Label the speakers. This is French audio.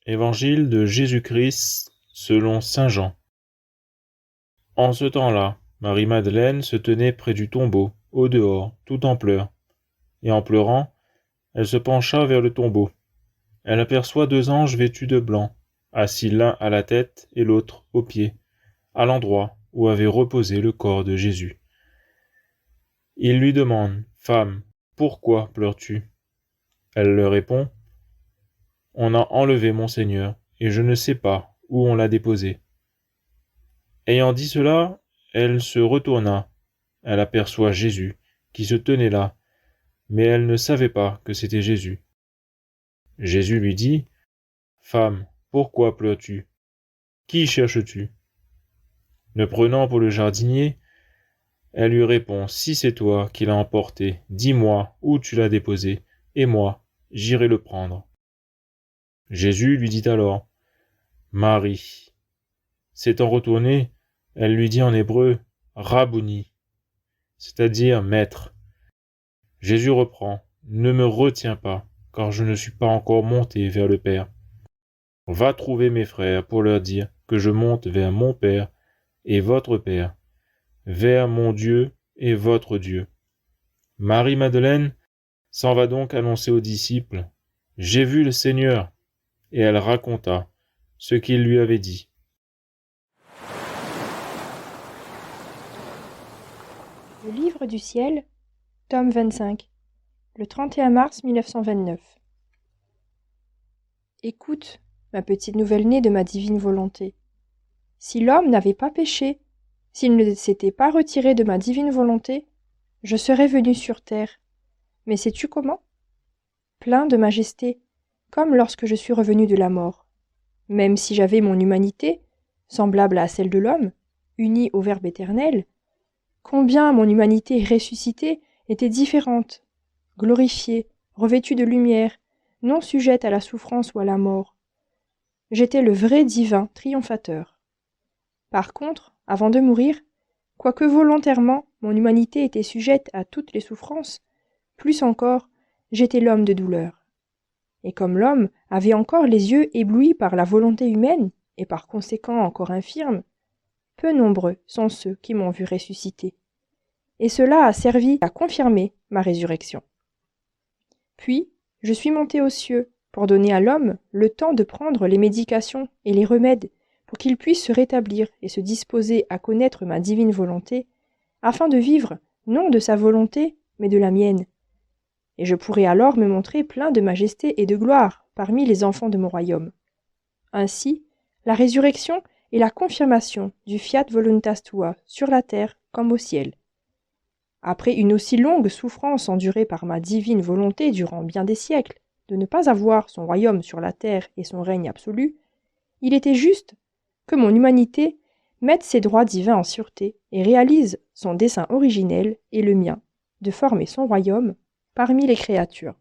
Speaker 1: Évangile de Jésus-Christ selon saint Jean. En ce temps-là, Marie-Madeleine se tenait près du tombeau, au dehors, tout en pleurs. Et en pleurant, elle se pencha vers le tombeau. Elle aperçoit 2 anges vêtus de blanc, assis l'un à la tête et l'autre aux pieds, à l'endroit où avait reposé le corps de Jésus. Ils lui demandent, « Femme, pourquoi pleures-tu » Elle leur répond, « On a enlevé mon Seigneur, et je ne sais pas où on l'a déposé. » Ayant dit cela, elle se retourna. Elle aperçoit Jésus, qui se tenait là, mais elle ne savait pas que c'était Jésus. Jésus lui dit, « Femme, pourquoi pleures-tu? Qui cherches-tu » Le prenant pour le jardinier, elle lui répond, « Si c'est toi qui l'as emporté, dis-moi où tu l'as déposé, et moi, j'irai le prendre. » Jésus lui dit alors, « Marie. » S'étant retournée, elle lui dit en hébreu, « Rabouni », c'est-à-dire « Maître ». Jésus reprend, « Ne me retiens pas, car je ne suis pas encore monté vers le Père. Va trouver mes frères pour leur dire que je monte vers mon Père et votre Père, vers mon Dieu et votre Dieu. » Marie-Madeleine s'en va donc annoncer aux disciples, « J'ai vu le Seigneur », et elle raconta ce qu'il lui avait dit.
Speaker 2: Le Livre du ciel, tome 25, le 31 mars 1929. Écoute, ma petite nouvelle-née de ma divine volonté. Si l'homme n'avait pas péché, s'il ne s'était pas retiré de ma divine volonté, je serais venu sur terre. Mais sais-tu comment? Plein de majesté, comme lorsque je suis revenu de la mort. Même si j'avais mon humanité, semblable à celle de l'homme, unie au Verbe éternel, combien mon humanité ressuscitée était différente, glorifiée, revêtue de lumière, non sujette à la souffrance ou à la mort. J'étais le vrai divin triomphateur. Par contre, avant de mourir, quoique volontairement mon humanité était sujette à toutes les souffrances, plus encore, j'étais l'homme de douleur. Et comme l'homme avait encore les yeux éblouis par la volonté humaine, et par conséquent encore infirme, peu nombreux sont ceux qui m'ont vu ressusciter. Et cela a servi à confirmer ma résurrection. Puis, je suis monté aux cieux pour donner à l'homme le temps de prendre les médications et les remèdes pour qu'il puisse se rétablir et se disposer à connaître ma divine volonté, afin de vivre non de sa volonté, mais de la mienne. Et je pourrai alors me montrer plein de majesté et de gloire parmi les enfants de mon royaume. Ainsi, la résurrection est la confirmation du fiat voluntas tua sur la terre comme au ciel. Après une aussi longue souffrance endurée par ma divine volonté durant bien des siècles, de ne pas avoir son royaume sur la terre et son règne absolu, il était juste que mon humanité mette ses droits divins en sûreté et réalise son dessein originel et le mien, de former son royaume parmi les créatures.